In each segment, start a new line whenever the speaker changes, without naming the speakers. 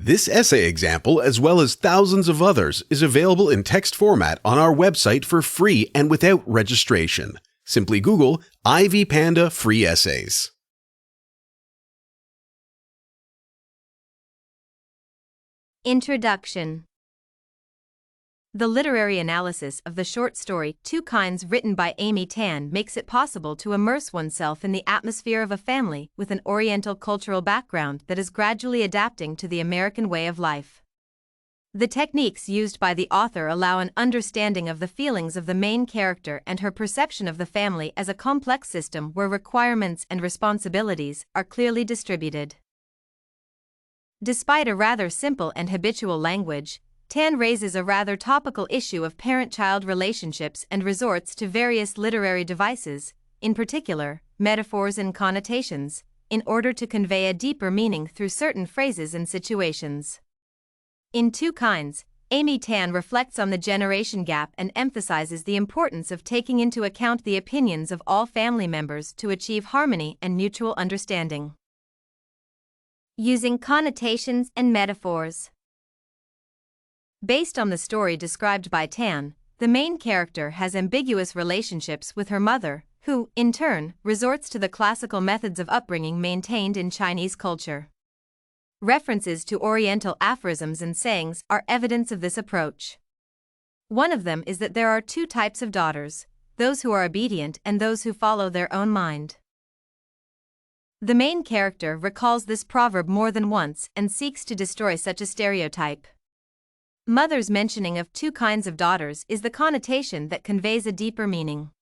This essay example, as well as thousands of others, is available in text format on our website for free and without registration. Simply Google Ivy Panda Free Essays.
Introduction. The literary analysis of the short story Two Kinds written by Amy Tan makes it possible to immerse oneself in the atmosphere of a family with an oriental cultural background that is gradually adapting to the American way of life. The techniques used by the author allow an understanding of the feelings of the main character and her perception of the family as a complex system where requirements and responsibilities are clearly distributed. Despite a rather simple and habitual language, Tan raises a rather topical issue of parent-child relationships and resorts to various literary devices, in particular, metaphors and connotations, in order to convey a deeper meaning through certain phrases and situations. In Two Kinds, Amy Tan reflects on the generation gap and emphasizes the importance of taking into account the opinions of all family members to achieve harmony and mutual understanding. Using connotations and metaphors. Based on the story described by Tan, the main character has ambiguous relationships with her mother, who, in turn, resorts to the classical methods of upbringing maintained in Chinese culture. References to Oriental aphorisms and sayings are evidence of this approach. One of them is that there are two types of daughters, those who are obedient and those who follow their own mind. The main character recalls this proverb more than once and seeks to destroy such a stereotype. Mother's mentioning of two kinds of daughters is the connotation that conveys a deeper meaning.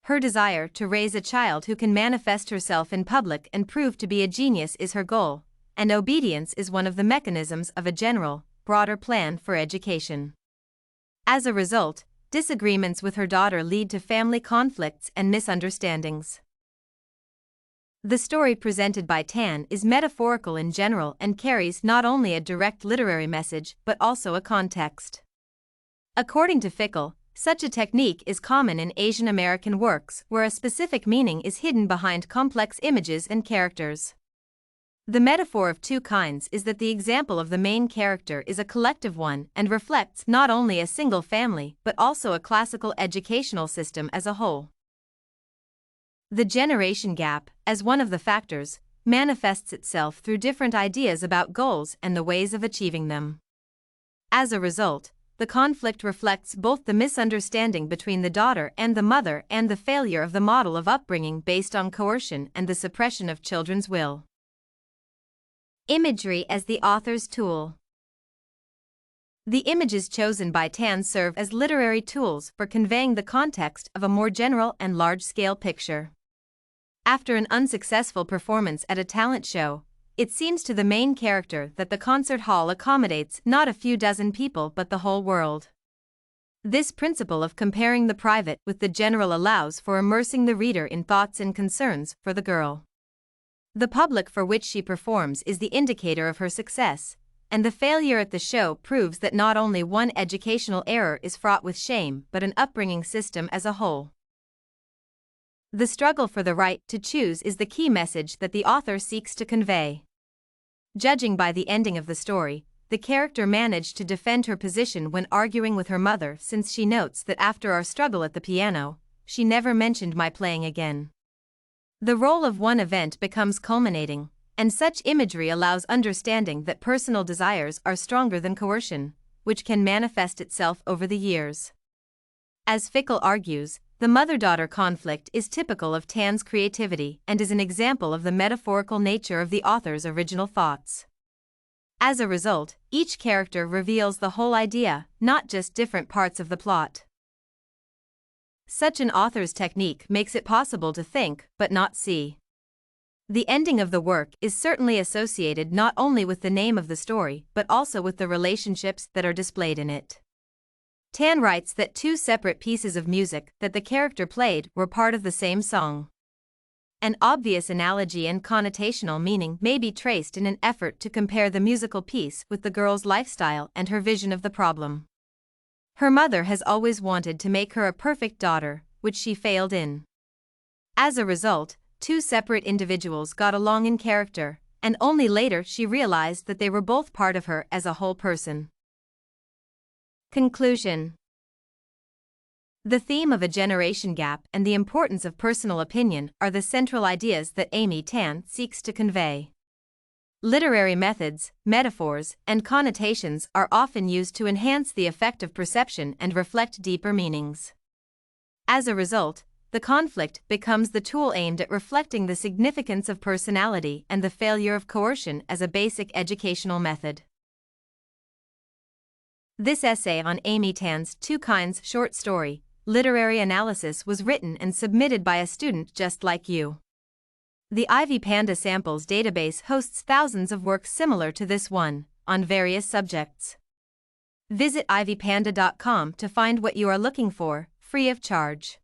Her desire to raise a child who can manifest herself in public and prove to be a genius is her goal, and obedience is one of the mechanisms of a general, broader plan for education. As a result, disagreements with her daughter lead to family conflicts and misunderstandings. The story presented by Tan is metaphorical in general and carries not only a direct literary message but also a context. According to Fickle, such a technique is common in Asian American works where a specific meaning is hidden behind complex images and characters. The metaphor of two kinds is that the example of the main character is a collective one and reflects not only a single family but also a classical educational system as a whole. The generation gap, as one of the factors, manifests itself through different ideas about goals and the ways of achieving them. As a result, the conflict reflects both the misunderstanding between the daughter and the mother and the failure of the model of upbringing based on coercion and the suppression of children's will. Imagery as the author's tool. The images chosen by Tan serve as literary tools for conveying the context of a more general and large-scale picture. After an unsuccessful performance at a talent show, it seems to the main character that the concert hall accommodates not a few dozen people but the whole world. This principle of comparing the private with the general allows for immersing the reader in thoughts and concerns for the girl. The public for which she performs is the indicator of her success, and the failure at the show proves that not only one educational error is fraught with shame but an upbringing system as a whole. The struggle for the right to choose is the key message that the author seeks to convey. Judging by the ending of the story, the character managed to defend her position when arguing with her mother since she notes that after our struggle at the piano, she never mentioned my playing again. The role of one event becomes culminating, and such imagery allows understanding that personal desires are stronger than coercion, which can manifest itself over the years. As Fickle argues, the mother-daughter conflict is typical of Tan's creativity and is an example of the metaphorical nature of the author's original thoughts. As a result, each character reveals the whole idea, not just different parts of the plot. Such an author's technique makes it possible to think but not see. The ending of the work is certainly associated not only with the name of the story but also with the relationships that are displayed in it. Tan writes that two separate pieces of music that the character played were part of the same song. An obvious analogy and connotational meaning may be traced in an effort to compare the musical piece with the girl's lifestyle and her vision of the problem. Her mother has always wanted to make her a perfect daughter, which she failed in. As a result, two separate individuals got along in character, and only later she realized that they were both part of her as a whole person. Conclusion. The theme of a generation gap and the importance of personal opinion are the central ideas that Amy Tan seeks to convey. Literary methods, metaphors, and connotations are often used to enhance the effect of perception and reflect deeper meanings. As a result, the conflict becomes the tool aimed at reflecting the significance of personality and the failure of coercion as a basic educational method. This essay on Amy Tan's Two Kinds short story, Literary Analysis was written and submitted by a student just like you. The Ivy Panda Samples database hosts thousands of works similar to this one, on various subjects. Visit ivypanda.com to find what you are looking for, free of charge.